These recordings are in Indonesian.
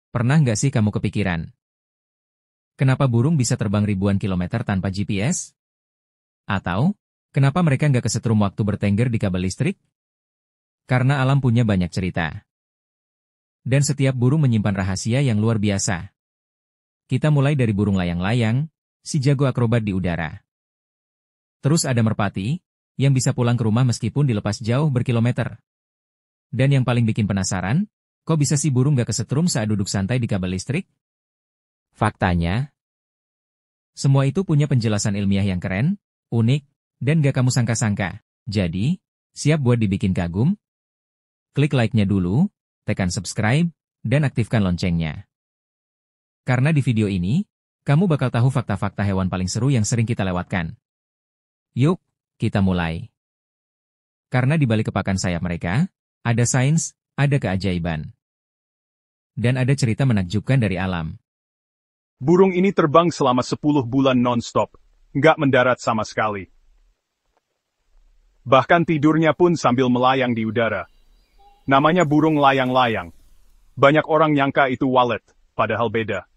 Pernah nggak sih kamu kepikiran, kenapa burung bisa terbang ribuan kilometer tanpa GPS? Atau, kenapa mereka nggak kesetrum waktu bertengger di kabel listrik? Karena alam punya banyak cerita. Dan setiap burung menyimpan rahasia yang luar biasa. Kita mulai dari burung layang-layang, si jago akrobat di udara. Terus ada merpati, yang bisa pulang ke rumah meskipun dilepas jauh berkilometer. Dan yang paling bikin penasaran, kok bisa sih burung nggak kesetrum saat duduk santai di kabel listrik? Faktanya, semua itu punya penjelasan ilmiah yang keren, unik, dan gak kamu sangka-sangka. Jadi, siap buat dibikin kagum? Klik like-nya dulu, tekan subscribe, dan aktifkan loncengnya. Karena di video ini, kamu bakal tahu fakta-fakta hewan paling seru yang sering kita lewatkan. Yuk, kita mulai. Karena di balik kepakan sayap mereka, ada sains, ada keajaiban. Dan ada cerita menakjubkan dari alam. Burung ini terbang selama 10 bulan non-stop, nggak mendarat sama sekali. Bahkan tidurnya pun sambil melayang di udara. Namanya burung layang-layang. Banyak orang nyangka itu walet, padahal beda.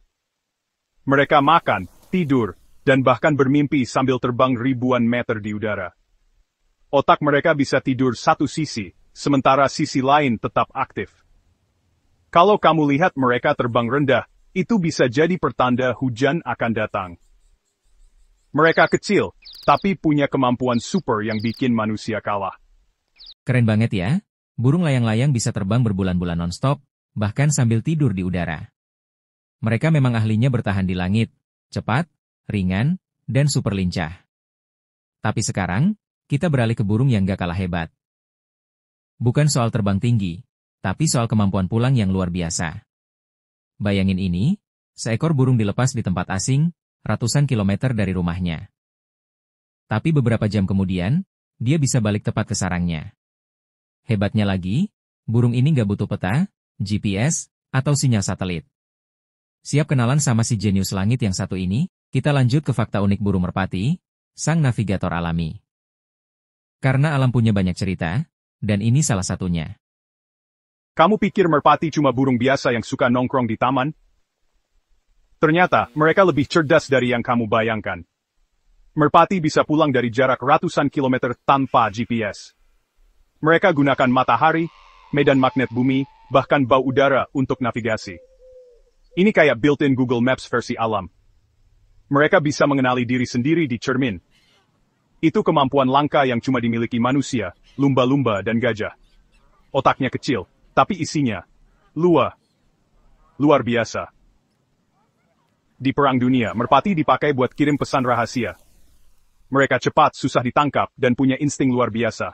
Mereka makan, tidur, dan bahkan bermimpi sambil terbang ribuan meter di udara. Otak mereka bisa tidur satu sisi, sementara sisi lain tetap aktif. Kalau kamu lihat mereka terbang rendah, itu bisa jadi pertanda hujan akan datang. Mereka kecil, tapi punya kemampuan super yang bikin manusia kalah. Keren banget ya, burung layang-layang bisa terbang berbulan-bulan non-stop, bahkan sambil tidur di udara. Mereka memang ahlinya bertahan di langit, cepat, ringan, dan super lincah. Tapi sekarang, kita beralih ke burung yang gak kalah hebat. Bukan soal terbang tinggi, tapi soal kemampuan pulang yang luar biasa. Bayangin ini, seekor burung dilepas di tempat asing, ratusan kilometer dari rumahnya. Tapi beberapa jam kemudian, dia bisa balik tepat ke sarangnya. Hebatnya lagi, burung ini nggak butuh peta, GPS, atau sinyal satelit. Siap kenalan sama si jenius langit yang satu ini? Kita lanjut ke fakta unik burung merpati, sang navigator alami. Karena alam punya banyak cerita, dan ini salah satunya. Kamu pikir merpati cuma burung biasa yang suka nongkrong di taman? Ternyata, mereka lebih cerdas dari yang kamu bayangkan. Merpati bisa pulang dari jarak ratusan kilometer tanpa GPS. Mereka gunakan matahari, medan magnet bumi, bahkan bau udara untuk navigasi. Ini kayak built-in Google Maps versi alam. Mereka bisa mengenali diri sendiri di cermin. Itu kemampuan langka yang cuma dimiliki manusia, lumba-lumba dan gajah. Otaknya kecil, tapi isinya luar biasa. Di Perang Dunia, merpati dipakai buat kirim pesan rahasia. Mereka cepat, susah ditangkap, dan punya insting luar biasa.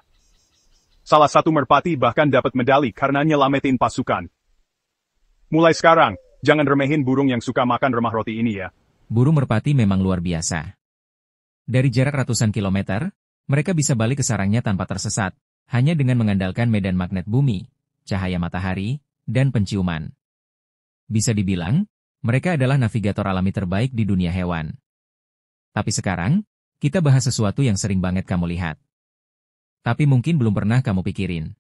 Salah satu merpati bahkan dapat medali karena nyelamatin pasukan. Mulai sekarang, jangan remehin burung yang suka makan remah roti ini ya. Burung merpati memang luar biasa. Dari jarak ratusan kilometer, mereka bisa balik ke sarangnya tanpa tersesat, hanya dengan mengandalkan medan magnet bumi, cahaya matahari, dan penciuman. Bisa dibilang, mereka adalah navigator alami terbaik di dunia hewan. Tapi sekarang, kita bahas sesuatu yang sering banget kamu lihat. Tapi mungkin belum pernah kamu pikirin.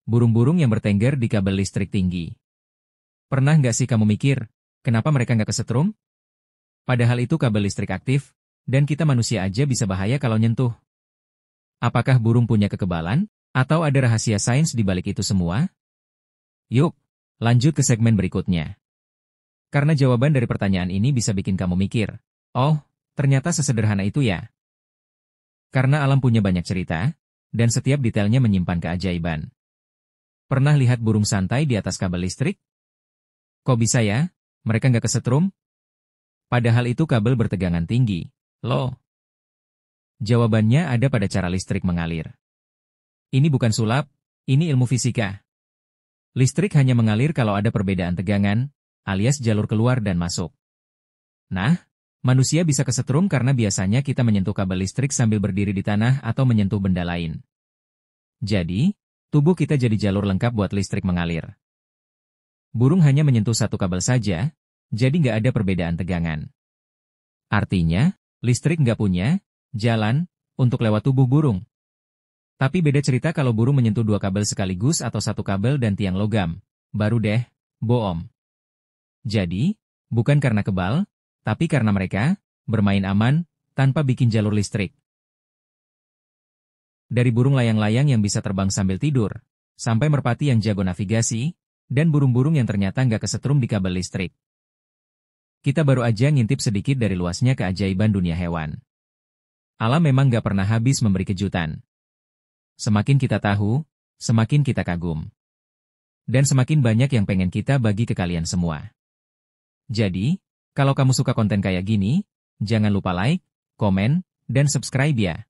Burung-burung yang bertengger di kabel listrik tinggi. Pernah nggak sih kamu mikir, kenapa mereka nggak kesetrum? Padahal itu kabel listrik aktif, dan kita manusia aja bisa bahaya kalau nyentuh. Apakah burung punya kekebalan? Atau ada rahasia sains di balik itu semua? Yuk, lanjut ke segmen berikutnya. Karena jawaban dari pertanyaan ini bisa bikin kamu mikir, oh, ternyata sesederhana itu ya. Karena alam punya banyak cerita, dan setiap detailnya menyimpan keajaiban. Pernah lihat burung santai di atas kabel listrik? Kok bisa ya? Mereka nggak kesetrum? Padahal itu kabel bertegangan tinggi, loh. Jawabannya ada pada cara listrik mengalir. Ini bukan sulap, ini ilmu fisika. Listrik hanya mengalir kalau ada perbedaan tegangan, alias jalur keluar dan masuk. Nah, manusia bisa kesetrum karena biasanya kita menyentuh kabel listrik sambil berdiri di tanah atau menyentuh benda lain. Jadi, tubuh kita jadi jalur lengkap buat listrik mengalir. Burung hanya menyentuh satu kabel saja, jadi nggak ada perbedaan tegangan. Artinya, listrik nggak punya jalan untuk lewat tubuh burung. Tapi beda cerita kalau burung menyentuh dua kabel sekaligus atau satu kabel dan tiang logam. Baru deh, boom. Jadi, bukan karena kebal, tapi karena mereka bermain aman tanpa bikin jalur listrik. Dari burung layang-layang yang bisa terbang sambil tidur, sampai merpati yang jago navigasi, dan burung-burung yang ternyata nggak kesetrum di kabel listrik. Kita baru aja ngintip sedikit dari luasnya keajaiban dunia hewan. Alam memang nggak pernah habis memberi kejutan. Semakin kita tahu, semakin kita kagum. Dan semakin banyak yang pengen kita bagi ke kalian semua. Jadi, kalau kamu suka konten kayak gini, jangan lupa like, komen, dan subscribe ya.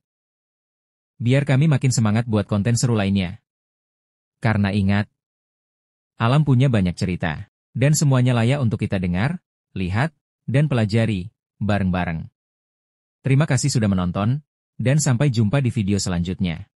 Biar kami makin semangat buat konten seru lainnya. Karena ingat, alam punya banyak cerita, dan semuanya layak untuk kita dengar, lihat, dan pelajari, bareng-bareng. Terima kasih sudah menonton, dan sampai jumpa di video selanjutnya.